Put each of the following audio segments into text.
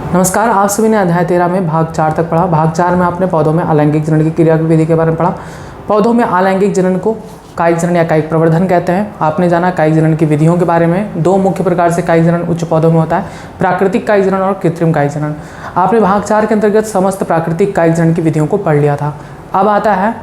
नमस्कार, आप सभी ने अध्याय 13 में भाग 4 तक पढ़ा। भाग 4 में आपने पौधों में अलैंगिक जनन की क्रिया विधि के बारे में पढ़ा। पौधों में अलैंगिक जनन को कायिक जनन या कायिक प्रवर्धन कहते हैं। आपने जाना कायिक जनन की विधियों के बारे में। दो मुख्य प्रकार से कायिक जनन उच्च पौधों में होता है, प्राकृतिक कायिक जनन और कृत्रिम कायिक जनन। आपने भाग 4 के अंतर्गत समस्त प्राकृतिक कायिक जनन की विधियों को पढ़ लिया था। अब आता है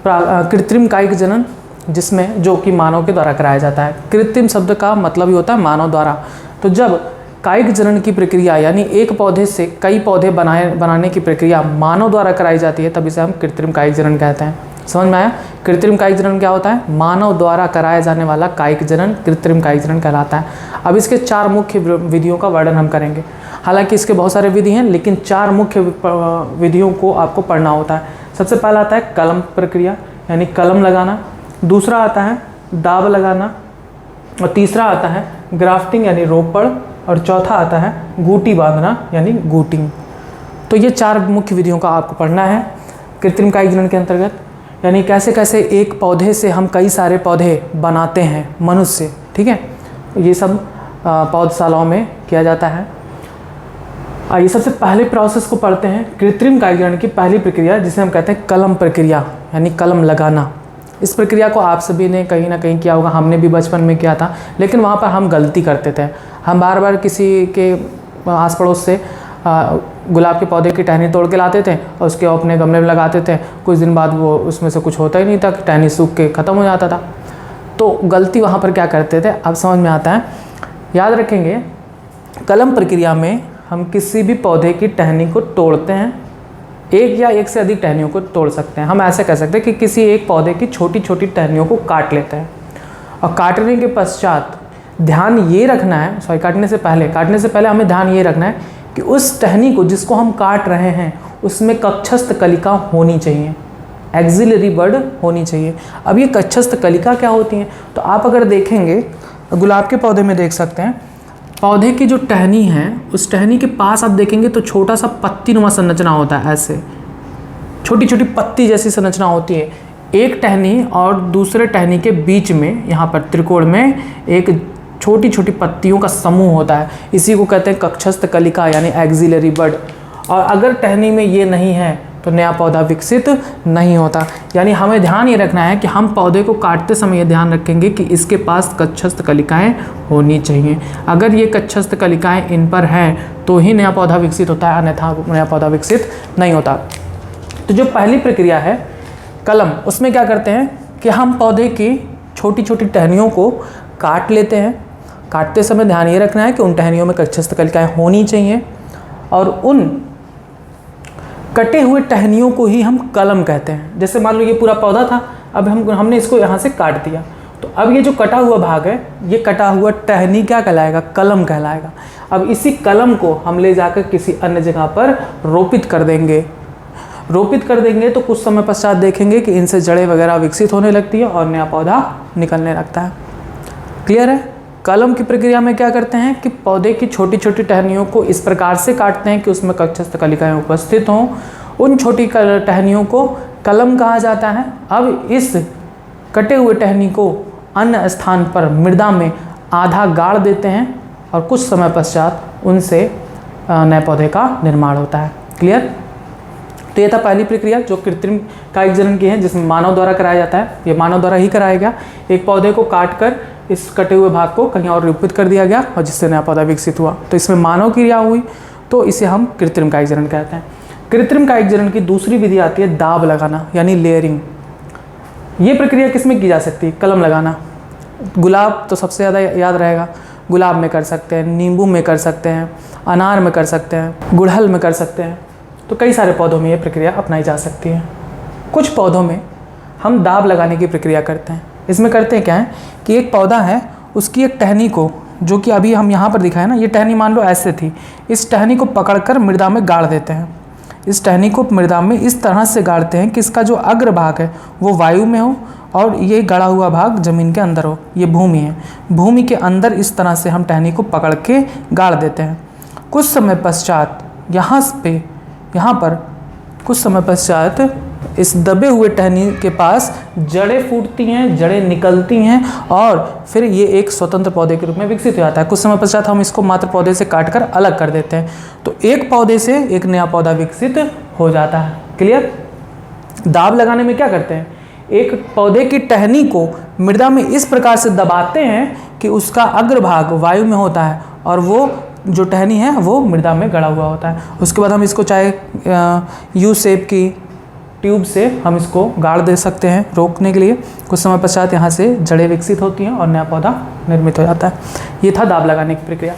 कृत्रिम कायिक जनन, जिसमें जो कि मानव के द्वारा कराया जाता है। कृत्रिम शब्द का मतलब ही होता है मानव द्वारा। तो जब कायिक जनन की प्रक्रिया यानी एक पौधे से कई पौधे बनाने की प्रक्रिया मानव द्वारा कराई जाती है, तब इसे हम कृत्रिम कायिक जनन कहते हैं। समझ में आया? कृत्रिम कायिक जनन क्या होता है? मानव द्वारा कराया जाने वाला कायिक जनन कृत्रिम कायिक जनन कहलाता है। अब इसके 4 मुख्य विधियों का वर्णन हम करेंगे। हालांकि इसके बहुत सारे विधि हैं, लेकिन 4 मुख्य विधियों को आपको पढ़ना होता है। सबसे पहला आता है कलम प्रक्रिया यानी कलम लगाना, दूसरा आता है दाब लगाना, और तीसरा आता है ग्राफ्टिंग यानी रोपड़, और चौथा आता है गूटी बांधना यानी गूटिंग। तो ये 4 मुख्य विधियों का आपको पढ़ना है कृत्रिम कायिक जनन के अंतर्गत। यानी कैसे कैसे एक पौधे से हम कई सारे पौधे बनाते हैं मनुष्य, ठीक है। ये सब पौधशालाओं में किया जाता है। आइए सबसे पहले प्रोसेस को पढ़ते हैं। कृत्रिम कायिक जनन की पहली प्रक्रिया जिसे हम कहते हैं कलम प्रक्रिया यानी कलम लगाना। इस प्रक्रिया को आप सभी ने कहीं ना कहीं किया होगा, हमने भी बचपन में किया था, लेकिन वहाँ पर हम गलती करते थे। हम बार बार किसी के आस पड़ोस से गुलाब के पौधे की टहनी तोड़ के लाते थे और उसके अपने गमले में लगाते थे। कुछ दिन बाद वो उसमें से कुछ होता ही नहीं था, टहनी सूख के ख़त्म हो जाता था। तो गलती वहाँ पर क्या करते थे, अब समझ में आता है। याद रखेंगे, कलम प्रक्रिया में हम किसी भी पौधे की टहनी को तोड़ते हैं, एक या एक से अधिक टहनियों को तोड़ सकते हैं। हम ऐसे कह सकते हैं कि किसी एक पौधे की छोटी छोटी टहनियों को काट लेते हैं, और काटने के पश्चात ध्यान ये रखना है, काटने से पहले हमें ध्यान ये रखना है कि उस टहनी को जिसको हम काट रहे हैं उसमें कक्षस्थ कलिका होनी चाहिए, एक्सिलरी बड होनी चाहिए। अब ये कक्षस्थ कलिका क्या होती हैं, तो आप अगर देखेंगे गुलाब के पौधे में देख सकते हैं, पौधे की जो टहनी है उस टहनी के पास आप देखेंगे तो छोटा सा पत्ती नुमा संरचना होता है। ऐसे छोटी छोटी पत्ती जैसी संरचना होती है। एक टहनी और दूसरे टहनी के बीच में यहाँ पर त्रिकोण में एक छोटी छोटी पत्तियों का समूह होता है। इसी को कहते हैं कक्षस्थ कलिका यानी एक्सिलरी बड। और अगर टहनी में ये नहीं है तो नया पौधा विकसित नहीं होता। यानी हमें ध्यान ये रखना है कि हम पौधे को काटते समय ये ध्यान रखेंगे कि इसके पास कक्षस्थ कलिकाएं होनी चाहिए। अगर ये कक्षस्थ कलिकाएं इन पर हैं तो ही नया पौधा विकसित होता है, अन्यथा नया पौधा विकसित नहीं होता। तो जो पहली प्रक्रिया है कलम, उसमें क्या करते हैं कि हम पौधे की छोटी छोटी टहनियों को काट लेते हैं। काटते समय ध्यान ये रखना है कि उन टहनियों में कक्षस्थ कलिकाएं होनी चाहिए, और उन कटे हुए टहनियों को ही हम कलम कहते हैं। जैसे मान लो ये पूरा पौधा था, अब हमने इसको यहाँ से काट दिया, तो अब ये जो कटा हुआ भाग है, ये कटा हुआ टहनी क्या कहलाएगा? कलम कहलाएगा। अब इसी कलम को हम ले जाकर किसी अन्य जगह पर रोपित कर देंगे। तो कुछ समय पश्चात देखेंगे कि इनसे जड़ें वगैरह विकसित होने लगती है और नया पौधा निकलने लगता है। क्लियर है? कलम की प्रक्रिया में क्या करते हैं कि पौधे की छोटी छोटी टहनियों को इस प्रकार से काटते हैं कि उसमें कक्षस्थ कलिकाएं उपस्थित हों। उन छोटी टहनियों को कलम कहा जाता है। अब इस कटे हुए टहनी को अन्य स्थान पर मृदा में आधा गाड़ देते हैं, और कुछ समय पश्चात उनसे नए पौधे का निर्माण होता है। क्लियर? तो ये था पहली प्रक्रिया जो कृत्रिम कायिक जनन की है, जिसमें मानव द्वारा कराया जाता है। ये मानव द्वारा ही कराया गया। एक पौधे को काटकर इस कटे हुए भाग को कहीं और रोपित कर दिया गया और जिससे नया पौधा विकसित हुआ। तो इसमें मानव क्रिया हुई, तो इसे हम कृत्रिम कायिक जनन कहते हैं। कृत्रिम कायिक जनन की दूसरी विधि आती है दाब लगाना यानी लेयरिंग। ये प्रक्रिया किसमें की जा सकती है? कलम लगाना। गुलाब तो सबसे ज़्यादा याद रहेगा, गुलाब में कर सकते हैं, नींबू में कर सकते हैं, अनार में कर सकते हैं, गुड़हल में कर सकते हैं। तो कई सारे पौधों में ये प्रक्रिया अपनाई जा सकती है। कुछ पौधों में हम दाब लगाने की प्रक्रिया करते हैं। इसमें करते हैं क्या है कि एक पौधा है, उसकी एक टहनी को, जो कि अभी हम यहाँ पर दिखाए ना, ये टहनी मान लो ऐसे थी, इस टहनी को पकड़कर मृदा में गाड़ देते हैं। इस टहनी को मृदा में इस तरह से गाड़ते हैं कि इसका जो अग्र भाग है वो वायु में हो और ये गड़ा हुआ भाग जमीन के अंदर हो। ये भूमि है, भूमि के अंदर इस तरह से हम टहनी को पकड़ के गाड़ देते हैं। कुछ समय पश्चात यहाँ पर कुछ समय पश्चात इस दबे हुए टहनी के पास जड़ें फूटती हैं, जड़ें निकलती हैं और फिर ये एक स्वतंत्र पौधे के रूप में विकसित हो जाता है। कुछ समय पश्चात हम इसको मात्र पौधे से काटकर अलग कर देते हैं, तो एक पौधे से एक नया पौधा विकसित हो जाता है। क्लियर? दाब लगाने में क्या करते हैं, एक पौधे की टहनी को मृदा में इस प्रकार से दबाते हैं कि उसका अग्रभाग वायु में होता है और वो जो टहनी है वो मृदा में गड़ा हुआ होता है। उसके बाद हम इसको चाहे यू शेप की ट्यूब से हम इसको गाड़ दे सकते हैं रोकने के लिए। कुछ समय पश्चात यहाँ से जड़ें विकसित होती हैं और नया पौधा निर्मित हो जाता है। ये था दाब लगाने की प्रक्रिया।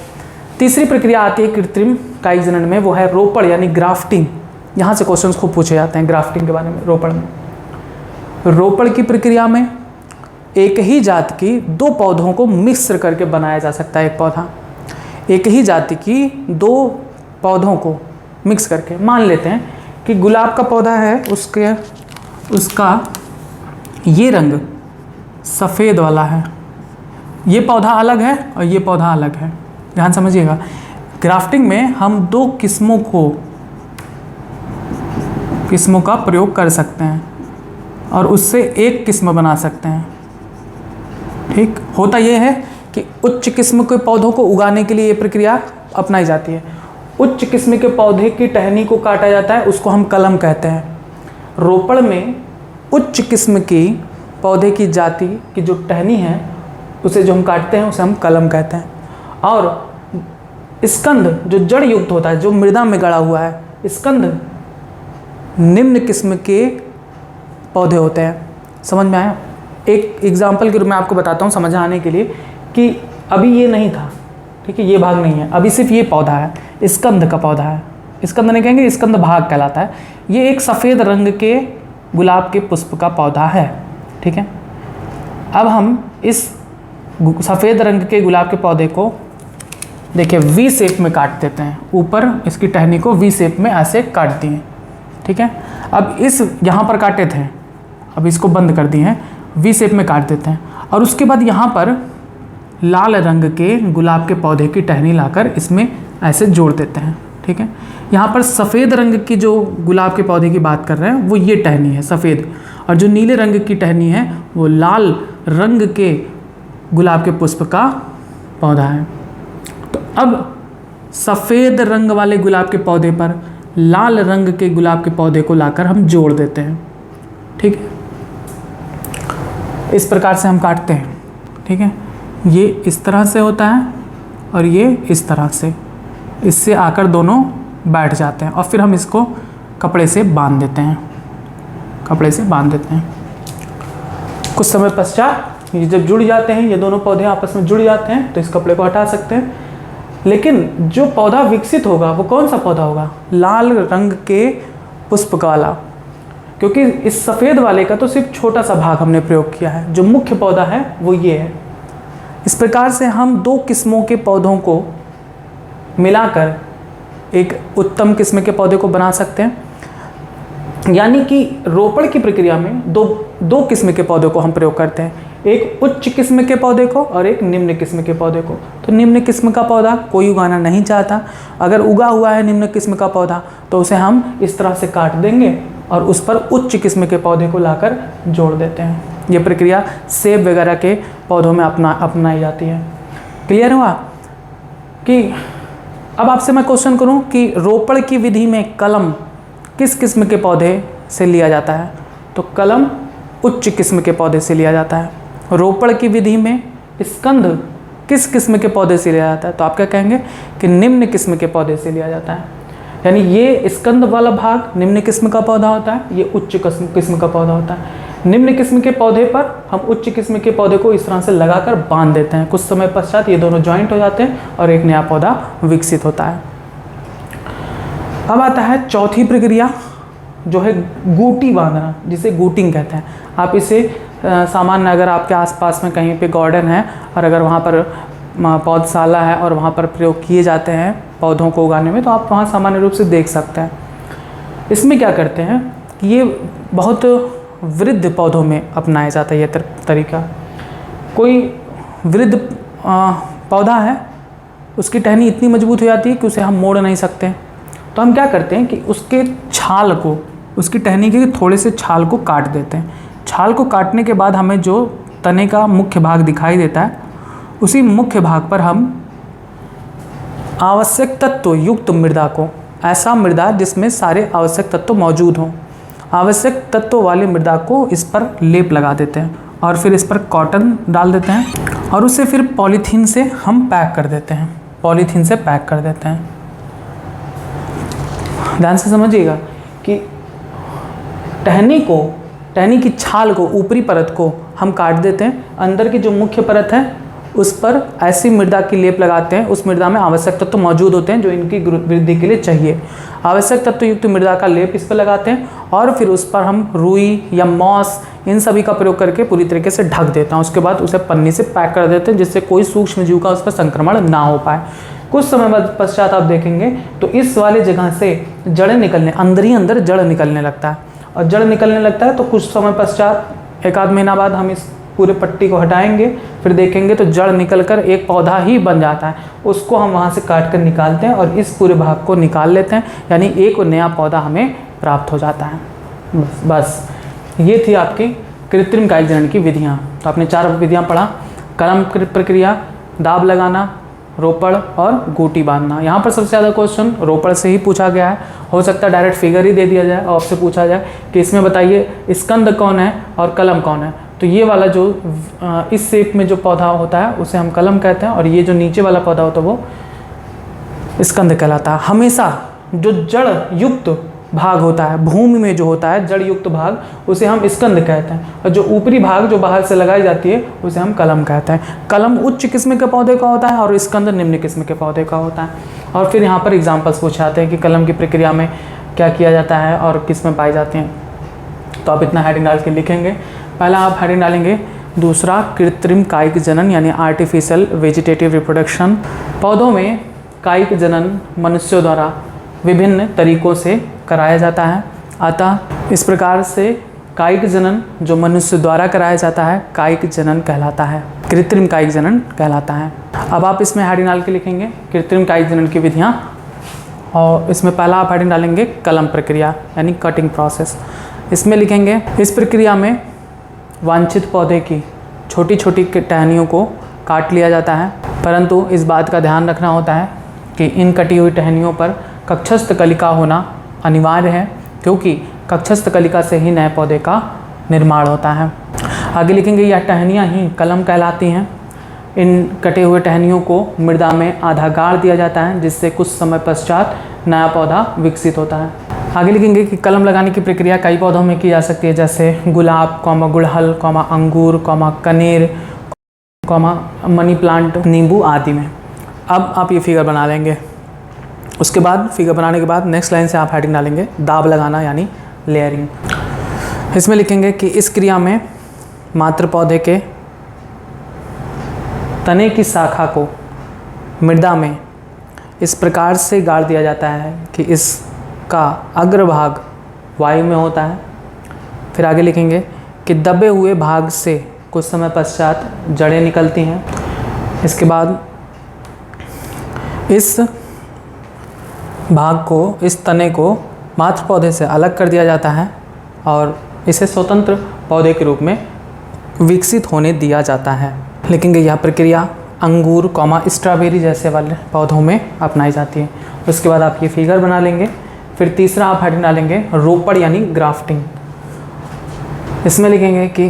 तीसरी प्रक्रिया आती है कृत्रिम कायिक जनन में, वो है रोपण यानी ग्राफ्टिंग। यहाँ से क्वेश्चंस खूब पूछे जाते हैं ग्राफ्टिंग के बारे में। रोपण में, रोपण की प्रक्रिया में एक ही जात की दो पौधों को मिश्र करके बनाया जा सकता है। एक पौधा, एक ही जाति की दो पौधों को मिक्स करके, मान लेते हैं कि गुलाब का पौधा है, उसका ये रंग सफ़ेद वाला है, ये पौधा अलग है और ये पौधा अलग है। ध्यान समझिएगा, ग्राफ्टिंग में हम दो किस्मों का प्रयोग कर सकते हैं और उससे एक किस्म बना सकते हैं। ठीक, होता ये है कि उच्च किस्म के पौधों को उगाने के लिए ये प्रक्रिया अपनाई जाती है। उच्च किस्म के पौधे की टहनी को काटा जाता है, उसको हम कलम कहते हैं। रोपण में उच्च किस्म की पौधे की जाति की जो टहनी है उसे जो हम काटते हैं उसे हम कलम कहते हैं। और स्कंद जो जड़ युक्त होता है, जो मृदा में गड़ा हुआ है, स्कंद निम्न किस्म के पौधे होते हैं। समझ में आया? एक एग्जाम्पल के रूप में आपको बताता हूँ समझ आने के लिए कि अभी ये नहीं था, ठीक है, ये भाग नहीं है, अभी सिर्फ ये पौधा है, स्कंद का पौधा है। स्कंद नहीं कहेंगे, स्कंद भाग कहलाता है। ये एक सफ़ेद रंग के गुलाब के पुष्प का पौधा है। ठीक है, अब हम इस सफ़ेद रंग के गुलाब के पौधे को देखिए वी शेप में काट देते हैं। ऊपर इसकी टहनी को वी शेप में ऐसे काट दिए। ठीक है, अब इस यहाँ पर काटे थे, अब इसको बंद कर दिए हैं, वी शेप में काट देते हैं और उसके बाद यहाँ पर लाल रंग के गुलाब के पौधे की टहनी लाकर इसमें ऐसे जोड़ देते हैं। ठीक है, यहाँ पर सफ़ेद रंग की जो गुलाब के पौधे की बात कर रहे हैं वो ये टहनी है सफ़ेद, और जो नीले रंग की टहनी है वो लाल रंग के गुलाब के पुष्प का पौधा है। तो अब सफ़ेद रंग वाले गुलाब के पौधे पर लाल रंग के गुलाब के पौधे को लाकर हम जोड़ देते हैं। ठीक है, इस प्रकार से हम काटते हैं। ठीक है, ये इस तरह से होता है और ये इस तरह से, इससे आकर दोनों बैठ जाते हैं और फिर हम इसको कपड़े से बांध देते हैं, कपड़े से बांध देते हैं। कुछ समय पश्चात ये जब जुड़ जाते हैं, ये दोनों पौधे आपस में जुड़ जाते हैं, तो इस कपड़े को हटा सकते हैं। लेकिन जो पौधा विकसित होगा वो कौन सा पौधा होगा? लाल रंग के पुष्प वाला, क्योंकि इस सफ़ेद वाले का तो सिर्फ छोटा सा भाग हमने प्रयोग किया है, जो मुख्य पौधा है वो ये है। इस प्रकार से हम दो किस्मों के पौधों को मिलाकर एक उत्तम किस्म के पौधे को बना सकते हैं। यानी कि रोपण की प्रक्रिया में दो किस्म के पौधे को हम प्रयोग करते हैं, एक उच्च किस्म के पौधे को और एक निम्न किस्म के पौधे को। तो निम्न किस्म का पौधा कोई उगाना नहीं चाहता, अगर उगा हुआ है निम्न किस्म का पौधा तो उसे हम इस तरह से काट देंगे और उस पर उच्च किस्म के पौधे को लाकर जोड़ देते हैं। ये प्रक्रिया सेब वगैरह के पौधों में अपनाई जाती है। क्लियर हुआ? कि अब आपसे मैं क्वेश्चन करूं कि रोपण की विधि में कलम किस किस्म के पौधे से लिया जाता है? तो कलम उच्च किस्म के पौधे से लिया जाता है। रोपण की विधि में स्कंद किस किस्म के पौधे से लिया जाता है? तो आप क्या कहेंगे कि निम्न किस्म के पौधे से लिया जाता है। यानी ये स्कंद वाला भाग निम्न किस्म का पौधा होता है, ये उच्च किस्म का पौधा होता है। निम्न किस्म के पौधे पर हम उच्च किस्म के पौधे को इस तरह से लगाकर बांध देते हैं। कुछ समय पश्चात ये दोनों जॉइंट हो जाते हैं और एक नया पौधा विकसित होता है। अब आता है चौथी प्रक्रिया, जो है गूटी बांधना, जिसे गूटिंग कहते हैं। आप इसे सामान्य अगर आपके आसपास में कहीं पे गार्डन है और अगर वहाँ पर पौधशाला है और वहाँ पर प्रयोग किए जाते हैं पौधों को उगाने में, तो आप वहाँ सामान्य रूप से देख सकते हैं। इसमें क्या करते हैं कि ये बहुत वृद्ध पौधों में अपनाया जाता है ये तरीका। कोई वृद्ध पौधा है, उसकी टहनी इतनी मजबूत हो जाती है कि उसे हम मोड़ नहीं सकते, तो हम क्या करते हैं कि उसके छाल को उसकी टहनी के थोड़े से छाल को काट देते हैं। छाल को काटने के बाद हमें जो तने का मुख्य भाग दिखाई देता है, उसी मुख्य भाग पर हम आवश्यक तत्व युक्त मृदा को, ऐसा मृदा जिसमें सारे आवश्यक तत्व मौजूद हों, आवश्यक तत्व वाली मृदा को इस पर लेप लगा देते हैं और फिर इस पर कॉटन डाल देते हैं और उसे फिर पॉलीथीन से हम पैक कर देते हैं, पॉलीथीन से पैक कर देते हैं। ध्यान से समझिएगा कि टहनी की छाल को, ऊपरी परत को हम काट देते हैं, अंदर की जो मुख्य परत है उस पर ऐसी मृदा की लेप लगाते हैं, उस मृदा में आवश्यक तत्व मौजूद होते हैं जो इनकी वृद्धि के लिए चाहिए। आवश्यक तत्व युक्त मृदा का लेप इस पर लगाते हैं और फिर उस पर हम रुई या मॉस इन सभी का प्रयोग करके पूरी तरीके से ढक देता हैं। उसके बाद उसे पन्नी से पैक कर देते हैं जिससे कोई सूक्ष्म जीव का उस पर संक्रमण ना हो पाए। कुछ समय बाद पश्चात आप देखेंगे तो इस वाले जगह से जड़ें निकलने, अंदर ही अंदर जड़ निकलने लगता है और जड़ निकलने लगता है तो कुछ समय पश्चात, एक आध महीना बाद हम इस पूरे पट्टी को हटाएंगे, फिर देखेंगे तो जड़ निकलकर एक पौधा ही बन जाता है। उसको हम वहाँ से काट कर निकालते हैं और इस पूरे भाग को निकाल लेते हैं, यानी एक नया पौधा हमें प्राप्त हो जाता है। बस ये थी आपकी कृत्रिम कायिक जनन की विधियाँ। तो आपने 4 विधियाँ पढ़ा, कलम प्रक्रिया, दाब लगाना, रोपड़ और गोटी बांधना। यहाँ पर सबसे ज़्यादा क्वेश्चन रोपड़ से ही पूछा गया है। हो सकता है डायरेक्ट फिगर ही दे दिया जाए और आपसे पूछा जाए कि इसमें बताइए स्कंद कौन है और कलम कौन है। तो ये वाला जो इस शेप में जो पौधा होता है उसे हम कलम कहते हैं और ये जो नीचे वाला पौधा होता है वो स्कंद कहलाता है। हमेशा जो जड़ युक्त भाग होता है, भूमि में जो होता है जड़ युक्त भाग, उसे हम स्कंद कहते हैं और जो ऊपरी भाग जो बाहर से लगाई जाती है उसे हम कलम कहते हैं। कलम उच्च किस्म के पौधे का होता है और स्कंद निम्न किस्म के पौधे का होता है। और फिर यहाँ पर एग्जाम्पल्स पूछे जाते हैं कि कलम की प्रक्रिया में क्या किया जाता है और किस में पाई जाती हैं। तो आप इतना हेडिंग डाल के लिखेंगे। पहला आप हेडिंग डालेंगे, दूसरा कृत्रिम कायिक जनन यानी आर्टिफिशियल वेजिटेटिव रिप्रोडक्शन। पौधों में कायिक जनन मनुष्यों द्वारा विभिन्न तरीकों से कराया जाता है, अतः इस प्रकार से कायिक जनन जो मनुष्य द्वारा कराया जाता है कायिक जनन कहलाता है, कृत्रिम कायिक जनन कहलाता है। अब आप इसमें हेडिंग डाल के लिखेंगे कृत्रिम कायिक जनन की विधियाँ और इसमें पहला आप हेडिंग डालेंगे कलम प्रक्रिया यानी कटिंग प्रोसेस। इसमें लिखेंगे इस प्रक्रिया में वांछित पौधे की छोटी छोटी टहनियों को काट लिया जाता है, परंतु इस बात का ध्यान रखना होता है कि इन कटी हुई टहनियों पर कक्षस्थ कलिका होना अनिवार्य है, क्योंकि कक्षस्थ कलिका से ही नए पौधे का निर्माण होता है। आगे लिखेंगे यह टहनियाँ ही कलम कहलाती हैं। इन कटे हुए टहनियों को मृदा में आधा गाड़ दिया जाता है जिससे कुछ समय पश्चात नया पौधा विकसित होता है। आगे लिखेंगे कि कलम लगाने की प्रक्रिया कई पौधों में की जा सकती है, जैसे गुलाब, गुड़हल, अंगूर, कनेर, मनी प्लांट, नींबू आदि में। अब आप ये फिगर बना लेंगे। उसके बाद फिगर बनाने के बाद नेक्स्ट लाइन से आप हेडिंग डालेंगे दाब लगाना यानी लेयरिंग। इसमें लिखेंगे कि इस क्रिया में मात्र पौधे के तने की शाखा को मृदा में इस प्रकार से गाड़ दिया जाता है कि इसका अग्रभाग वायु में होता है। फिर आगे लिखेंगे कि दबे हुए भाग से कुछ समय पश्चात जड़ें निकलती हैं। इसके बाद इस भाग को, इस तने को मात्र पौधे से अलग कर दिया जाता है और इसे स्वतंत्र पौधे के रूप में विकसित होने दिया जाता है। लिखेंगे यह प्रक्रिया अंगूर, स्ट्रॉबेरी जैसे वाले पौधों में अपनाई जाती है। उसके बाद आप ये फिगर बना लेंगे। फिर तीसरा आप हेडिंग डालेंगे रोपड़ यानी ग्राफ्टिंग। इसमें लिखेंगे कि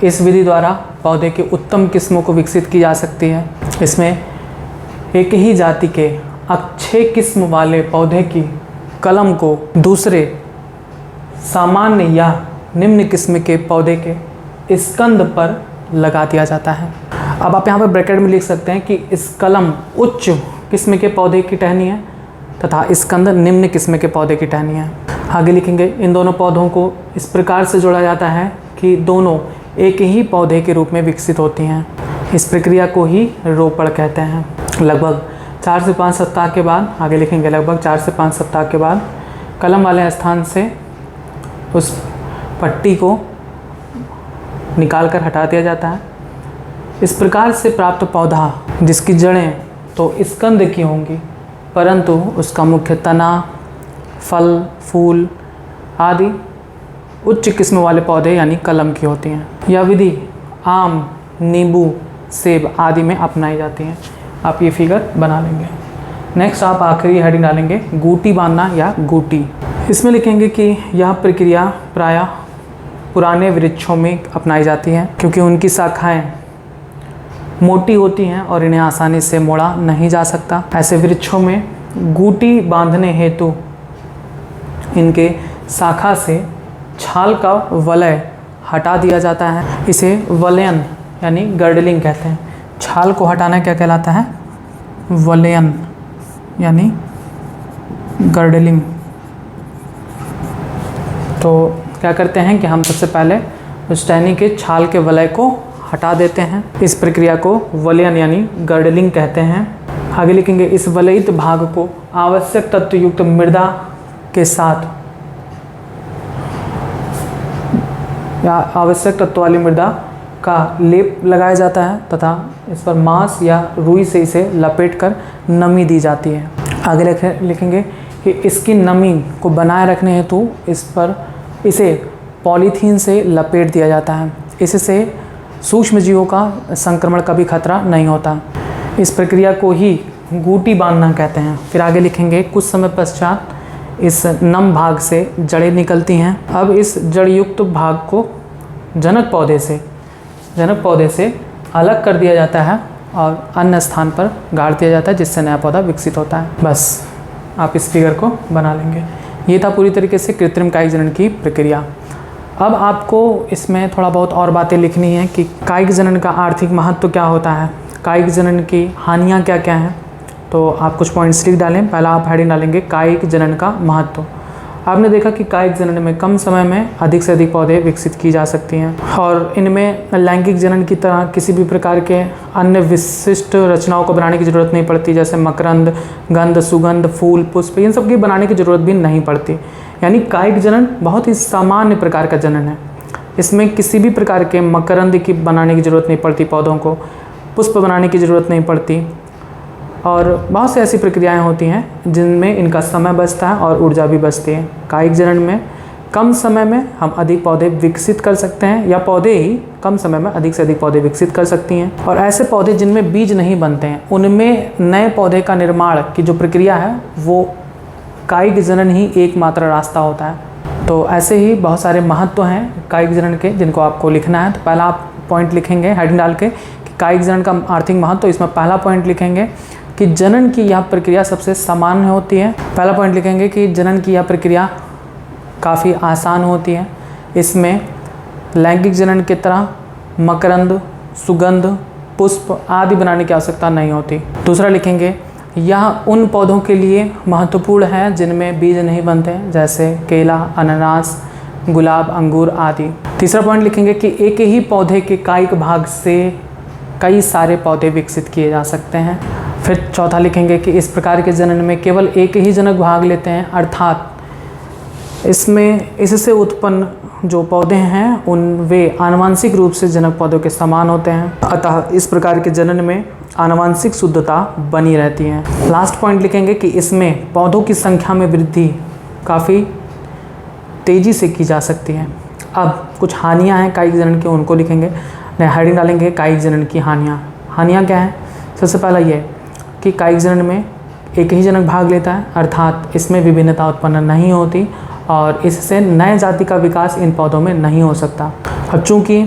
इस विधि द्वारा पौधे के उत्तम किस्मों को विकसित की जा सकती है। इसमें एक ही जाति के अच्छे किस्म वाले पौधे की कलम को दूसरे सामान्य या निम्न किस्म के पौधे के स्कंद पर लगा दिया जाता है। अब आप यहाँ पर ब्रैकेट में लिख सकते हैं कि इस कलम उच्च किस्म के पौधे की टहनी है तथा स्कंद निम्न किस्म के पौधे की टहनी है। आगे लिखेंगे इन दोनों पौधों को इस प्रकार से जोड़ा जाता है कि दोनों एक ही पौधे के रूप में विकसित होती हैं। इस प्रक्रिया को ही रोपड़ कहते हैं। लगभग 4 से 5 सप्ताह के बाद, आगे लिखेंगे लगभग 4 से 5 सप्ताह के बाद कलम वाले स्थान से उस पट्टी को निकाल कर हटा दिया जाता है। इस प्रकार से प्राप्त पौधा जिसकी जड़ें तो स्कंद की होंगी, परंतु उसका मुख्य तना, फल, फूल आदि उच्च किस्म वाले पौधे यानी कलम की होती हैं। यह विधि आम, नींबू, सेब आदि में अपनाई जाती हैं। आप ये फिगर बना लेंगे। नेक्स्ट आप आखिरी हेडिंग डालेंगे गूटी बांधना या गूटी। इसमें लिखेंगे कि यह प्रक्रिया प्रायः पुराने वृक्षों में अपनाई जाती है क्योंकि उनकी शाखाएं मोटी होती हैं और इन्हें आसानी से मोड़ा नहीं जा सकता। ऐसे वृक्षों में गूटी बांधने हेतु इनके शाखा से छाल का वलय हटा दिया जाता है। इसे वलयन यानी गर्डलिंग कहते हैं। छाल को हटाना क्या कहलाता है? वलयन यानी गर्डलिंग। तो क्या करते हैं कि हम सबसे पहले उस टहनी के छाल के वलय को हटा देते हैं। इस प्रक्रिया को वलयन यानी गर्डलिंग कहते हैं। आगे लिखेंगे इस वलयित भाग को आवश्यक तत्वयुक्त मृदा के साथ या आवश्यक तत्व वाली मृदा का लेप लगाया जाता है तथा इस पर मांस या रुई से इसे लपेटकर नमी दी जाती है। आगे लिखेंगे कि इसकी नमी को बनाए रखने हेतु इसे पॉलीथीन से लपेट दिया जाता है। इससे सूक्ष्म जीवों का संक्रमण का भी खतरा नहीं होता। इस प्रक्रिया को ही गूटी बांधना कहते हैं। फिर आगे लिखेंगे कुछ समय पश्चात इस नम भाग से जड़ें निकलती हैं। अब इस जड़युक्त भाग को जनक पौधे से अलग कर दिया जाता है और अन्य स्थान पर गाड़ दिया जाता है जिससे नया पौधा विकसित होता है। बस आप इस फिगर को बना लेंगे। ये था पूरी तरीके से कृत्रिम कायिक जनन की प्रक्रिया। अब आपको इसमें थोड़ा बहुत और बातें लिखनी है कि कायिक जनन का आर्थिक महत्व क्या होता है, कायिक जनन की हानियाँ क्या क्या हैं। तो आप कुछ पॉइंट्स लिख डालें। पहला आप हेडिंग डालेंगे कायिक जनन का महत्व। आपने देखा कि कायिक जनन में कम समय में अधिक से अधिक पौधे विकसित की जा सकती हैं और इनमें लैंगिक जनन की तरह किसी भी प्रकार के अन्य विशिष्ट रचनाओं को बनाने की ज़रूरत नहीं पड़ती, जैसे मकरंद, गंध, सुगंध, फूल, पुष्प, इन सब की बनाने की ज़रूरत भी नहीं पड़ती। यानी कायिक जनन बहुत ही सामान्य प्रकार का जनन है। इसमें किसी भी प्रकार के मकरंद की बनाने की ज़रूरत नहीं पड़ती, पौधों को पुष्प बनाने की ज़रूरत नहीं पड़ती और बहुत सी ऐसी प्रक्रियाएं होती हैं जिनमें इनका समय बचता है और ऊर्जा भी बचती है। कायिक जनन में कम समय में हम अधिक पौधे विकसित कर सकते हैं या पौधे ही कम समय में अधिक से अधिक पौधे विकसित कर सकती हैं। और ऐसे पौधे जिनमें बीज नहीं बनते हैं उनमें नए पौधे का निर्माण की जो प्रक्रिया है वो कायिक जनन ही एकमात्र रास्ता होता है। तो ऐसे ही बहुत सारे महत्व हैं कायिक जनन के जिनको आपको लिखना है। तो पहला आप पॉइंट लिखेंगे हेडिंग डाल के कि कायिक जनन का आर्थिक महत्व। तो इसमें पहला पॉइंट लिखेंगे कि जनन की यह प्रक्रिया सबसे सामान्य होती है। पहला पॉइंट लिखेंगे कि जनन की यह प्रक्रिया काफ़ी आसान होती है। इसमें लैंगिक जनन की तरह मकरंद, सुगंध, पुष्प आदि बनाने की आवश्यकता नहीं होती। दूसरा लिखेंगे यह उन पौधों के लिए महत्वपूर्ण है जिनमें बीज नहीं बनते, जैसे केला, अनानास, गुलाब, अंगूर आदि। तीसरा पॉइंट लिखेंगे कि एक ही पौधे के कायिक भाग से कई सारे पौधे विकसित किए जा सकते हैं। फिर चौथा लिखेंगे कि इस प्रकार के जनन में केवल एक ही जनक भाग लेते हैं, अर्थात इससे उत्पन्न जो पौधे हैं वे आनुवांशिक रूप से जनक पौधों के समान होते हैं। अतः इस प्रकार के जनन में आनुवांशिक शुद्धता बनी रहती है। लास्ट पॉइंट लिखेंगे कि इसमें पौधों की संख्या में वृद्धि काफ़ी तेज़ी से की जा सकती है। अब कुछ हानियाँ हैं कायिक जनन की, उनको लिखेंगे। हेडिंग डालेंगे कायिक जनन की हानियाँ क्या हैं। सबसे पहला ये कि कायिक जनन में एक ही जनक भाग लेता है, अर्थात इसमें विभिन्नता उत्पन्न नहीं होती और इससे नए जाति का विकास इन पौधों में नहीं हो सकता। अब चूँकि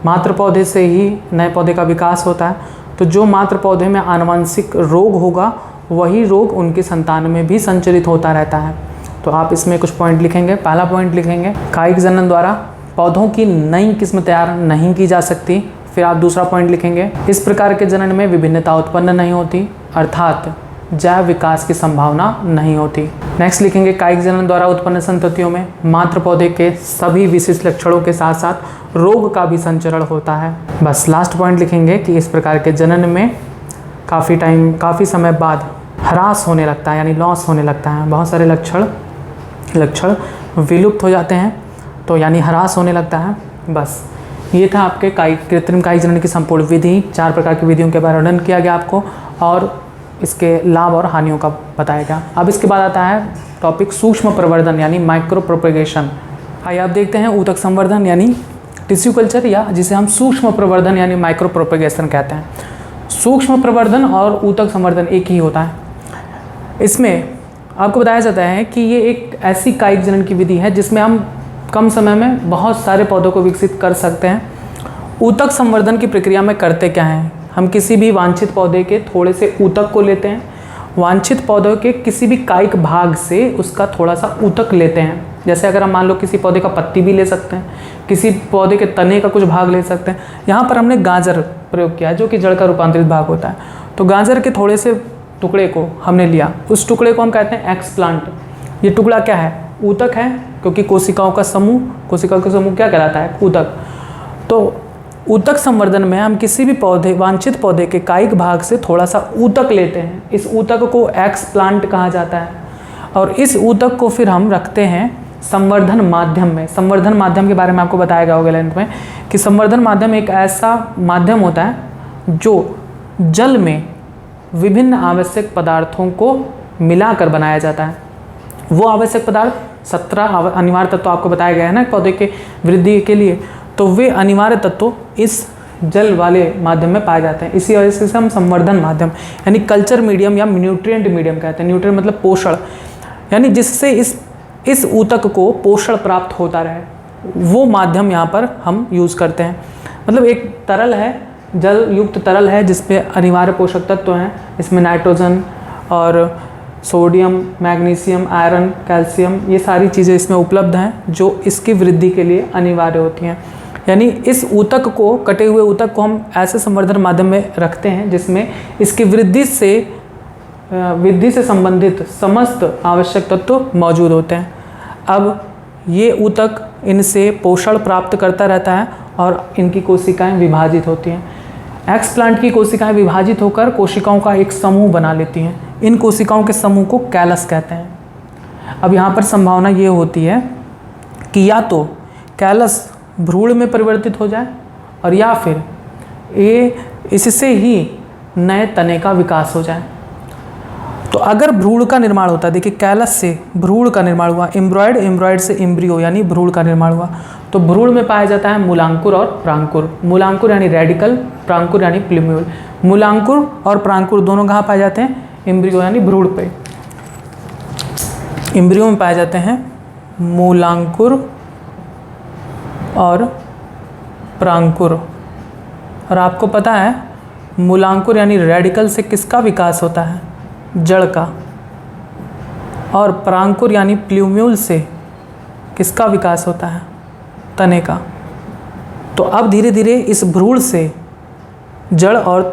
मात्र पौधे से ही नए पौधे का विकास होता है तो जो मात्र पौधे में आनुवंशिक रोग होगा वही रोग उनकी संतान में भी संचरित होता रहता है। तो आप इसमें कुछ पॉइंट लिखेंगे। पहला पॉइंट लिखेंगे कायिक जनन द्वारा पौधों की नई किस्म तैयार नहीं की जा सकती। फिर आप दूसरा पॉइंट लिखेंगे इस प्रकार के जनन में विभिन्नता उत्पन्न नहीं होती, अर्थात जैव विकास की संभावना नहीं होती। नेक्स्ट लिखेंगे कायिक जनन द्वारा उत्पन्न संततियों में मात्र पौधे के सभी विशिष्ट लक्षणों के साथ साथ रोग का भी संचरण होता है। बस लास्ट पॉइंट लिखेंगे कि इस प्रकार के जनन में काफ़ी समय बाद ह्रास होने लगता है, यानी लॉस होने लगता है। बहुत सारे लक्षण विलुप्त हो जाते हैं, तो यानी ह्रास होने लगता है। बस ये था आपके कृत्रिम कायिक जनन की संपूर्ण विधि। 4 प्रकार की विधियों के बारे में वर्णन किया गया आपको और इसके लाभ और हानियों का बताया गया। अब इसके बाद आता है टॉपिक सूक्ष्म प्रवर्धन यानी माइक्रो प्रोपेगेशन। आइए आप देखते हैं ऊतक संवर्धन यानी टिश्यू कल्चर, या जिसे हम सूक्ष्म प्रवर्धन यानी माइक्रो प्रोपेगेशन कहते हैं। सूक्ष्म प्रवर्धन और ऊतक संवर्धन एक ही होता है। इसमें आपको बताया जाता है कि ये एक ऐसी कायिक जनन की विधि है जिसमें हम कम समय में बहुत सारे पौधों को विकसित कर सकते हैं। ऊतक संवर्धन की प्रक्रिया में करते क्या हैं, हम किसी भी वांछित पौधे के थोड़े से ऊतक को लेते हैं, वांछित पौधों के किसी भी कायिक भाग से उसका थोड़ा सा ऊतक लेते हैं। जैसे अगर हम मान लो किसी पौधे का पत्ती भी ले सकते हैं, किसी पौधे के तने का कुछ भाग ले सकते हैं। यहाँ पर हमने गाजर प्रयोग किया जो कि जड़ का रूपांतरित भाग होता है। तो गाजर के थोड़े से टुकड़े को हमने लिया, उस टुकड़े को हम कहते हैं एक्सप्लांट। ये टुकड़ा क्या है, ऊतक है, क्योंकि कोशिकाओं का समूह क्या कहलाता है, ऊतक। तो ऊतक संवर्धन में हम किसी भी पौधे, वांछित पौधे के कायिक भाग से थोड़ा सा ऊतक लेते हैं। इस ऊतक को एक्सप्लांट कहा जाता है और इस ऊतक को फिर हम रखते हैं संवर्धन माध्यम में। संवर्धन माध्यम के बारे में आपको बताया गया होगा लेंथ में कि संवर्धन माध्यम एक ऐसा माध्यम होता है जो जल में विभिन्न आवश्यक पदार्थों को मिलाकर बनाया जाता है। वो आवश्यक पदार्थ 17 अनिवार्य तत्व आपको बताया गया है ना पौधे के वृद्धि के लिए, तो वे अनिवार्य तत्व इस जल वाले माध्यम में पाए जाते हैं। इसी वजह से हम संवर्धन माध्यम यानी कल्चर मीडियम या न्यूट्रिएंट मीडियम कहते हैं। न्यूट्रिएंट मतलब पोषण, यानी जिससे इस ऊतक को पोषण प्राप्त होता रहे, वो माध्यम यहाँ पर हम यूज़ करते हैं। मतलब एक तरल है, जल युक्त तरल है जिसपे अनिवार्य पोषक तत्व हैं। इसमें नाइट्रोजन और सोडियम, मैग्नीशियम, आयरन, कैल्शियम, ये सारी चीज़ें इसमें उपलब्ध हैं जो इसकी वृद्धि के लिए अनिवार्य होती हैं। यानी इस ऊतक को, कटे हुए ऊतक को हम ऐसे संवर्धन माध्यम में रखते हैं जिसमें इसकी वृद्धि से संबंधित समस्त आवश्यक तत्व मौजूद होते हैं। अब ये ऊतक इनसे पोषण प्राप्त करता रहता है और इनकी कोशिकाएं विभाजित होती हैं। एक्सप्लांट की कोशिकाएं विभाजित होकर कोशिकाओं का एक समूह बना लेती हैं। इन कोशिकाओं के समूह को कैलस कहते हैं। अब यहाँ पर संभावना ये होती है कि या तो कैलस भ्रूण में परिवर्तित हो जाए और या फिर इससे ही नए तने का विकास हो जाए। तो अगर भ्रूण का निर्माण होता है, देखिए कैलस से भ्रूण का निर्माण हुआ, एम्ब्रॉयड से एम्ब्रियो यानी भ्रूण का निर्माण हुआ, तो भ्रूण में पाया जाता है मूलांकुर और प्रांकुर। मूलांकुर यानी रेडिकल, प्रांकुर यानी प्लूम्यूल। मूलांकुर और प्रांकुर दोनों कहाँ पाए जाते हैं, एम्ब्रियो यानी भ्रूण पे। एम्ब्रियो में पाए जाते हैं मूलांकुर और प्रांकुर। और आपको पता है मूलांकुर यानी रेडिकल से किसका विकास होता है, जड़ का, और प्रांकुर यानी प्लूम्यूल से किसका विकास होता है, तने का। तो अब धीरे धीरे इस भ्रूण से जड़ और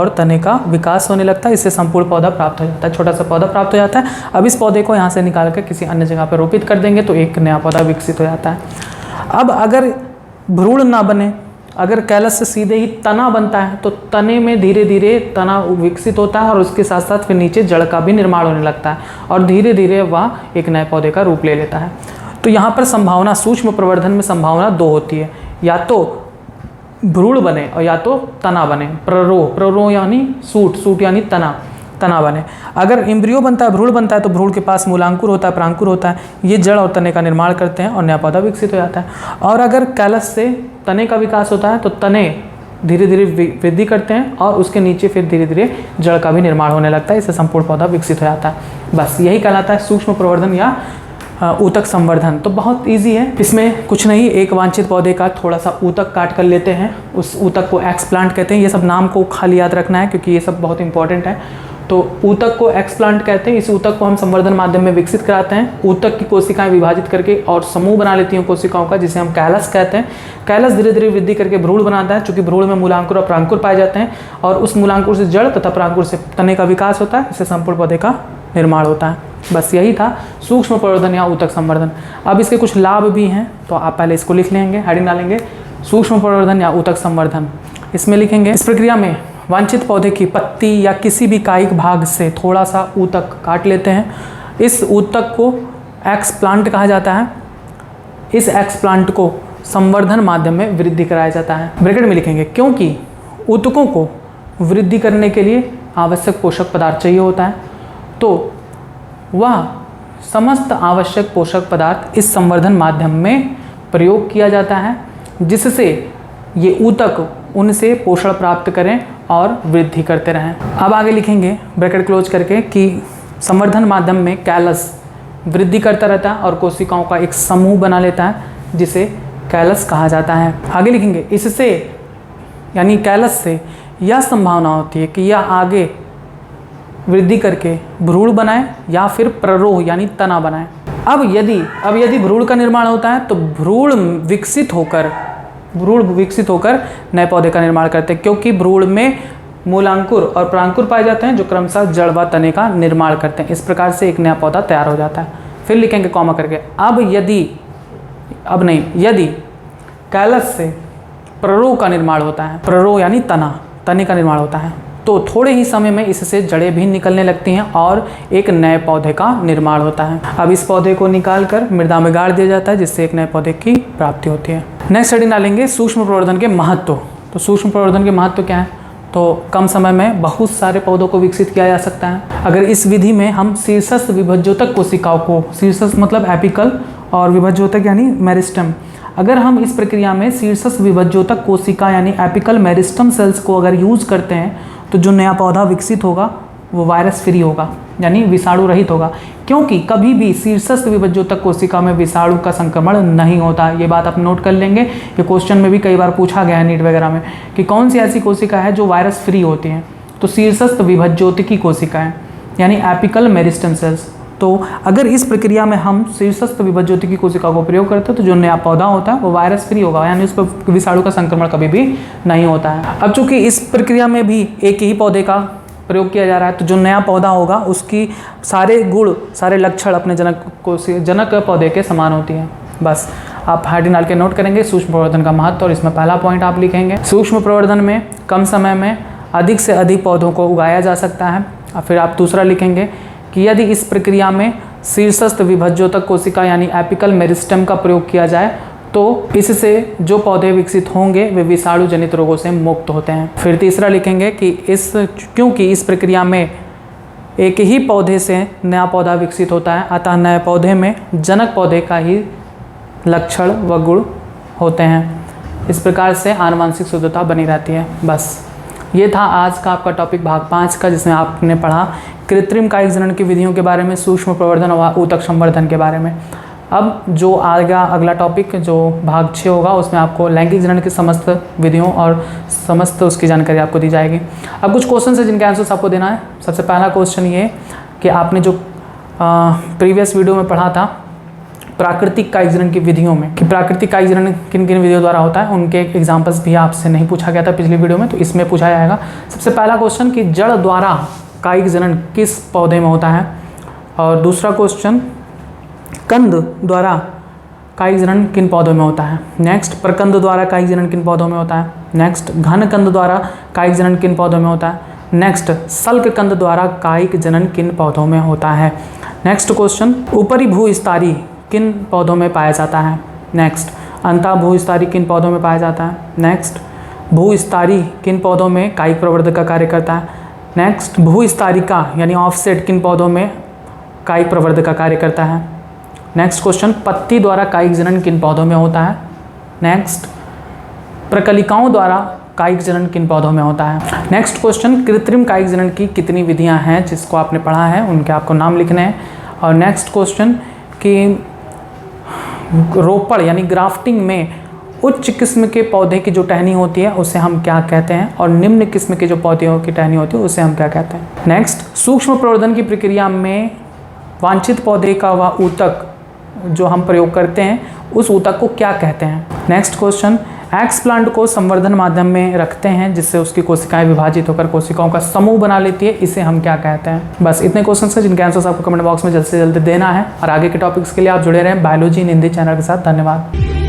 तने का विकास होने लगता है। इससे संपूर्ण पौधा प्राप्त हो जाता है, छोटा सा पौधा प्राप्त हो जाता है। अब इस पौधे को यहाँ से निकाल कर किसी अन्य जगह पर रोपित कर देंगे तो एक नया पौधा विकसित हो जाता है। अब अगर भ्रूण ना बने, अगर कैलस से सीधे ही तना बनता है तो तने में धीरे धीरे तना विकसित होता है और उसके साथ साथ फिर नीचे जड़ का भी निर्माण होने लगता है और धीरे धीरे वह एक नए पौधे का रूप ले लेता है। तो यहाँ पर संभावना, सूक्ष्म प्रवर्धन में संभावना दो होती है, या तो भ्रूण बने और या तो तना बने। प्ररो यानी सूट यानी तना बने। अगर एम्ब्रियो बनता है, भ्रूण बनता है, तो भ्रूण के पास मूलांकुर होता है, प्रांकुर होता है, ये जड़ और तने का निर्माण करते हैं और नया पौधा विकसित हो जाता है। और अगर कैलस से तने का विकास होता है तो तने धीरे धीरे वृद्धि करते हैं और उसके नीचे फिर धीरे धीरे जड़ का भी निर्माण होने लगता है। इससे संपूर्ण पौधा विकसित हो जाता है। बस यही कहलाता है सूक्ष्म प्रवर्धन या ऊतक संवर्धन। तो बहुत इजी है, इसमें कुछ नहीं, एक वांछित पौधे का थोड़ा सा ऊतक काट कर लेते हैं, उस ऊतक को एक्सप्लांट कहते हैं। ये सब नाम को खाली याद रखना है क्योंकि ये सब बहुत इंपॉर्टेंट है। तो ऊतक को एक्सप्लांट कहते हैं। इस ऊतक को हम संवर्धन माध्यम में विकसित कराते हैं। ऊतक की कोशिकाएं विभाजित करके और समूह बना लेती हैं कोशिकाओं का, जिसे हम कैलस कहते हैं। कैलस धीरे धीरे वृद्धि करके भ्रूण बनाता है, चूंकि भ्रूण में मूलांकुर और प्रांकुर पाए जाते हैं और उस मूलांकुर से जड़ तथा प्रांकुर से तने का विकास होता है। इससे संपूर्ण पौधे का निर्माण होता है। बस यही था सूक्ष्म प्रवर्धन या ऊतक संवर्धन। अब इसके कुछ लाभ भी हैं, तो आप पहले इसको लिख लेंगे, हेडिंग डालेंगे सूक्ष्म प्रवर्धन या ऊतक संवर्धन। इसमें लिखेंगे, इस प्रक्रिया में वांछित पौधे की पत्ती या किसी भी कायिक भाग से थोड़ा सा ऊतक काट लेते हैं। इस ऊतक को एक्सप्लांट कहा जाता है। इस एक्सप्लांट को संवर्धन माध्यम में वृद्धि कराया जाता है। ब्रैकेट में लिखेंगे, क्योंकि ऊतकों को वृद्धि करने के लिए आवश्यक पोषक पदार्थ चाहिए होता है, तो वह समस्त आवश्यक पोषक पदार्थ इस संवर्धन माध्यम में प्रयोग किया जाता है, जिससे ये ऊतक उनसे पोषण प्राप्त करें और वृद्धि करते रहें। अब आगे लिखेंगे ब्रैकेट क्लोज करके कि संवर्धन माध्यम में कैलस वृद्धि करता रहता है और कोशिकाओं का एक समूह बना लेता है, जिसे कैलस कहा जाता है। आगे लिखेंगे इससे यानी कैलस से यह संभावना होती है कि यह आगे वृद्धि करके भ्रूण बनाए या फिर प्ररोह यानी तना बनाए। अब यदि भ्रूण का निर्माण होता है तो भ्रूण विकसित होकर नए पौधे का निर्माण करते हैं, क्योंकि भ्रूण में मूलांकुर और प्रांकुर पाए जाते हैं जो क्रमशः जड़ व तने का निर्माण करते हैं। इस प्रकार से एक नया पौधा तैयार हो जाता है। फिर लिखेंगे कॉमा करके यदि कैलस से प्ररोह का निर्माण होता है, प्ररोह यानी तने का निर्माण होता है, तो थोड़े ही समय में इससे जड़ें भी निकलने लगती हैं और एक नए पौधे का निर्माण होता है। अब इस पौधे को निकालकर मृदा में गाड़ दिया जाता है, जिससे एक नए पौधे की प्राप्ति होती है। नेक्स्ट स्टडी डालेंगे सूक्ष्म प्रवर्धन के महत्व। तो सूक्ष्म प्रवर्धन के महत्व क्या है? तो कम समय में बहुत सारे पौधों को विकसित किया जा सकता है। अगर इस विधि में हम शीर्षस्थ विभज्योतक कोशिकाओं को, शीर्षस्थ मतलब एपिकल और विभज्योतक यानी मेरिस्टम, अगर हम इस प्रक्रिया में शीर्षस्थ विभज्योतक कोशिका यानी एपिकल मेरिस्टम सेल्स को अगर यूज करते हैं तो जो नया पौधा विकसित होगा वो वायरस फ्री होगा यानी विषाणु रहित होगा, क्योंकि कभी भी शीर्षस्थ विभज्योतक कोशिका में विषाणु का संक्रमण नहीं होता। ये बात आप नोट कर लेंगे, ये क्वेश्चन में भी कई बार पूछा गया है नीट वगैरह में कि कौन सी ऐसी कोशिका है जो वायरस फ्री होती है। तो शीर्षस्थ विभज्योतिकी कोशिकाएं यानी एपिकल मेरिस्टम सेल्स। तो अगर इस प्रक्रिया में हम शीर्षस्थ विभज्योतिकी कोशिका को प्रयोग करते हैं तो जो नया पौधा होता है वो वायरस फ्री होगा, यानी उस पर विषाणु का संक्रमण कभी भी नहीं होता है। अब चूंकि इस प्रक्रिया में भी एक ही पौधे का प्रयोग किया जा रहा है, तो जो नया पौधा होगा उसकी सारे गुण, सारे लक्षण अपने जनक पौधे के समान होती है। बस आप हेडिंग डाल के नोट करेंगे सूक्ष्म प्रवर्धन का महत्व, और इसमें पहला पॉइंट आप लिखेंगे सूक्ष्म प्रवर्धन में कम समय में अधिक से अधिक पौधों को उगाया जा सकता है। और फिर आप दूसरा लिखेंगे कि यदि इस प्रक्रिया में शीर्षस्थ विभज्योतक कोशिका यानी एपिकल मेरिस्टम का प्रयोग किया जाए तो इससे जो पौधे विकसित होंगे वे विषाणु जनित रोगों से मुक्त होते हैं। फिर तीसरा लिखेंगे कि क्योंकि इस प्रक्रिया में एक ही पौधे से नया पौधा विकसित होता है, अतः नए पौधे में जनक पौधे का ही लक्षण व गुण होते हैं। इस प्रकार से आनुवंशिक शुद्धता बनी रहती है। बस ये था आज का आपका टॉपिक भाग 5 का, जिसमें आपने पढ़ा कृत्रिम कायिक जनन की विधियों के बारे में, सूक्ष्म प्रवर्धन व ऊतक संवर्धन के बारे में। अब जो आएगा अगला टॉपिक जो भाग 6 होगा, उसमें आपको लैंगिक जनन की समस्त विधियों और समस्त उसकी जानकारी आपको दी जाएगी। अब कुछ क्वेश्चन है जिनके आंसर्स आपको देना है। सबसे पहला क्वेश्चन ये कि आपने जो प्रीवियस वीडियो में पढ़ा था प्राकृतिक कायिक जनन की विधियों में कि प्राकृतिक कायिक जनन किन किन विधियों द्वारा होता है, उनके एग्जाम्पल्स भी आपसे नहीं पूछा गया था पिछली वीडियो में, तो इसमें पूछा जाएगा। सबसे पहला क्वेश्चन कि जड़ द्वारा कायिक जनन किस पौधे में होता है, और दूसरा क्वेश्चन कंद द्वारा कायिक जनन किन पौधों में होता है। नेक्स्ट प्रकंद द्वारा कायिक जनन किन पौधों में होता है। नेक्स्ट घन कंद द्वारा कायिक जनन किन पौधों में होता है। नेक्स्ट सल्क कंद द्वारा कायिक जनन किन पौधों में होता है। नेक्स्ट क्वेश्चन ऊपरी भूस्तरीय किन पौधों में पाया जाता है। नेक्स्ट अंतः भूस्तरीय किन पौधों में पाया जाता है। नेक्स्ट भूस्तरीय किन पौधों में कायिक प्रवर्धक का कार्य करता है। नेक्स्ट भूस्तरीका यानी ऑफसेट किन पौधों में कायिक प्रवर्धक का कार्य करता है। नेक्स्ट क्वेश्चन पत्ती द्वारा कायिक जनन किन पौधों में होता है। नेक्स्ट प्रकलिकाओं द्वारा कायिक जनन किन पौधों में होता है। नेक्स्ट क्वेश्चन कृत्रिम कायिक जनन की कितनी विधियां हैं जिसको आपने पढ़ा है, उनके आपको नाम लिखने हैं। और नेक्स्ट क्वेश्चन कि रोपण यानी ग्राफ्टिंग में उच्च किस्म के पौधे की जो टहनी होती है उसे हम क्या कहते हैं, और निम्न किस्म के जो पौधों की टहनी होती है उसे हम क्या कहते हैं। नेक्स्ट सूक्ष्म प्रवर्धन की प्रक्रिया में वांछित पौधे का वह ऊतक जो हम प्रयोग करते हैं उस ऊतक को क्या कहते हैं। नेक्स्ट क्वेश्चन एक्सप्लांट को संवर्धन माध्यम में रखते हैं जिससे उसकी कोशिकाएं विभाजित होकर कोशिकाओं का समूह बना लेती है, इसे हम क्या कहते हैं। बस इतने क्वेश्चंस हैं जिनके आंसर्स आपको कमेंट बॉक्स में जल्द से जल्द देना है, और आगे के टॉपिक्स के लिए आप जुड़े रहें बायोलॉजी इन हिंदी चैनल के साथ। धन्यवाद।